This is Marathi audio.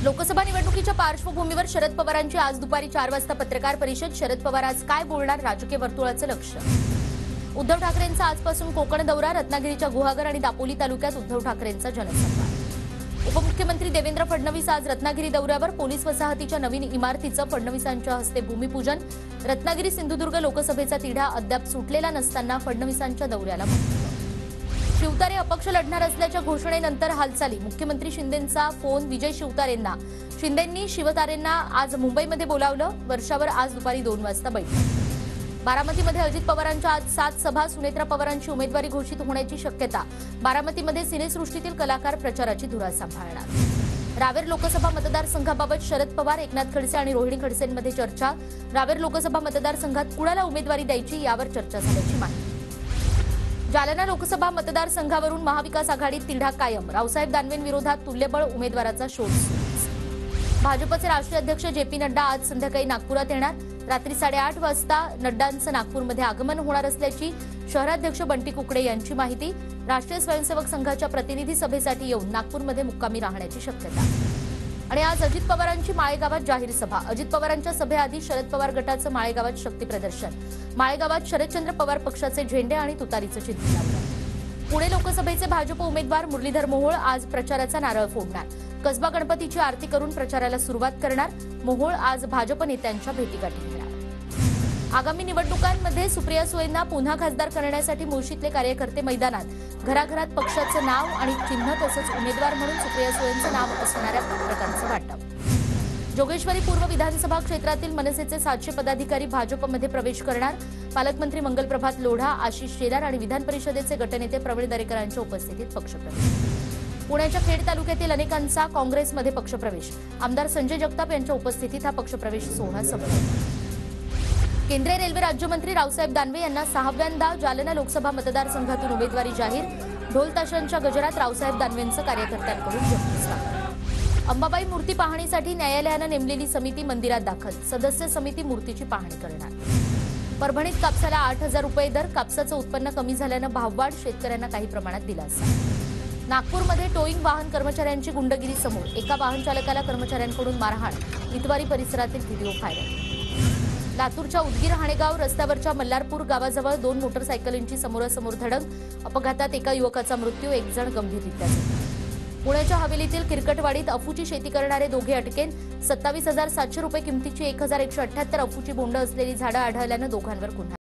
लोकसभा निवडणुकीच्या पार्श्वभूमीवर शरद पवारांची आज दुपारी 4 वाजता पत्रकार परिषद। शरद पवार आज काय बोलणार, राजकीय वर्तुळाचं लक्ष। उद्धव ठाकरेंचा आजपासून कोकण दौरा, रत्नागिरीच्या गुहागर आणि दापोली तालुक्यात उद्धव ठाकरेंचा जनसंवाद। उपमुख्यमंत्री देवेंद्र फडणवीस आज रत्नागिरी दौऱ्यावर, पोलीस वसाहतीच्या नवीन इमारतीचं फडणवीसांच्या हस्ते भूमिपूजन। रत्नागिरी सिंधुदुर्ग लोकसभेचा तिढा अद्याप सुटलेला नसताना फडणवीसांच्या दौऱ्याला महत्त्व। शिवतारे अपक्ष लढणार असल्याच्या घोषणेनंतर हालचाली, मुख्यमंत्री शिंदेंचा फोन विजय शिवतारेंना। शिंदेंनी शिवतारेंना आज मुंबईमध्ये बोलावलं। वर्षावर आज दुपारी 2 वाजता बैठक। बारामतीमध्ये अजित पवारांच्या आज 7 सभा, सुनेत्रा पवारांची उमेदवारी घोषित होण्याची शक्यता। बारामतीमध्ये सिनेसृष्टीतील कलाकार प्रचाराची धुरा सांभाळणार। रावेर लोकसभा मतदारसंघाबाबत शरद पवार, एकनाथ खडसे आणि रोहिणी खडसेंमध्ये चर्चा। रावेर लोकसभा मतदारसंघात कुणाला उमेदवारी द्यायची यावर चर्चा झाल्याची माहिती। जालना लोकसभा मतदारसंघावरून महाविकास आघाडीत तिढा कायम, रावसाहेब दानवेंविरोधात तुल्यबळ उमेदवाराचा शोध सुरू। भाजपचे राष्ट्रीय अध्यक्ष जे.पी. नड्डा आज संध्याकाळी नागपुरात येणार। रात्री 8:30 वाजता नड्डांचं नागपूरमध्ये आगमन होणार असल्याची शहराध्यक्ष बंटी कुकडे यांची माहिती। राष्ट्रीय स्वयंसेवक संघाच्या प्रतिनिधी सभेसाठी येऊन नागपूरमध्ये मुक्कामी राहण्याची शक्यता। आणि आज अजित पवारांची माळेगावात जाहीर सभा। अजित पवारांच्या सभेआधी शरद पवार गटाचं माळेगावात शक्ती प्रदर्शन। माळेगावात शरदचंद्र पवार पक्षाचे झेंडे आणि तुतारीचं चिन्ह लावलं। पुणे लोकसभेचे भाजप उमेदवार मुरलीधर मोहोळ आज प्रचाराचा नारळ फोडणार। कसबा गणपतीची आरती करून प्रचाराला सुरुवात करणार। मोहोळ आज भाजप नेत्यांच्या भेटीगाठी घेणार। आगामी निवडणुकांमध्ये सुप्रिया सुळेंना पुन्हा खासदार करण्यासाठी मुळशीतले कार्यकर्ते मैदानात। घराघरात पक्षाचं नाव आणि चिन्ह तसंच उमेदवार म्हणून सुप्रिया सुळेंचं नाव असणाऱ्या पत्रकांचं वाटप। जोगेश्वरी पूर्व विधानसभा क्षेत्रातील मनसेचे 700 पदाधिकारी भाजपमध्ये प्रवेश करणार। पालकमंत्री मंगलप्रभात लोढा, आशिष शेलार आणि विधान परिषदेचे गटनेते प्रवीण दरेकरांच्या उपस्थितीत पक्षप्रवेश। पुण्याच्या खेड तालुक्यातील अनेकांचा काँग्रेसमध्ये पक्षप्रवेश। आमदार संजय जगताप यांच्या उपस्थितीत हा पक्षप्रवेश सोहळा संपन्न। केंद्रीय रेल्वे राज्यमंत्री रावसाहेब दानवे यांना 6व्यांदा जालना लोकसभा मतदारसंघातून उमेदवारी जाहीर। ढोल ताशांच्या गजरात रावसाहेब दानवेंचं कार्यकर्त्यांकडून जयघोष स्वागत। अंबाबाई मूर्ती पाहणीसाठी न्यायालयानं नेमलेली समिती मंदिरात दाखल। सदस्य समिती मूर्तीची पाहणी करणार। परभणीत कापसाला 8,000 रुपये दर, कापसाचं उत्पन्न कमी झाल्यानं भाववाढ, शेतकऱ्यांना काही प्रमाणात दिलासा। नागपूरमध्ये टोईंग वाहन कर्मचाऱ्यांची गुंडगिरी समोर, एका वाहन चालकाला कर्मचाऱ्यांकडून मारहाण। इतवारी परिसरातील व्हिडिओ व्हायरल। लातूरच्या उदगीर हाणेगाव रस्त्यावरच्या मल्हारपूर गावाजवळ 2 मोटरसायकलींची समोरासमोर धडक। अपघातात एका युवकाचा मृत्यू, 1 जण गंभीररित्या जखमी। पुण्याच्या हवेलीतील किरकटवाडीत अफूची शेती करणारे दोघे अटकेत। 27,700 रुपये किमतीची 1,178 अफूची बोंड असलेली झाडं आढळल्यानं दोघांवर गुन्हा।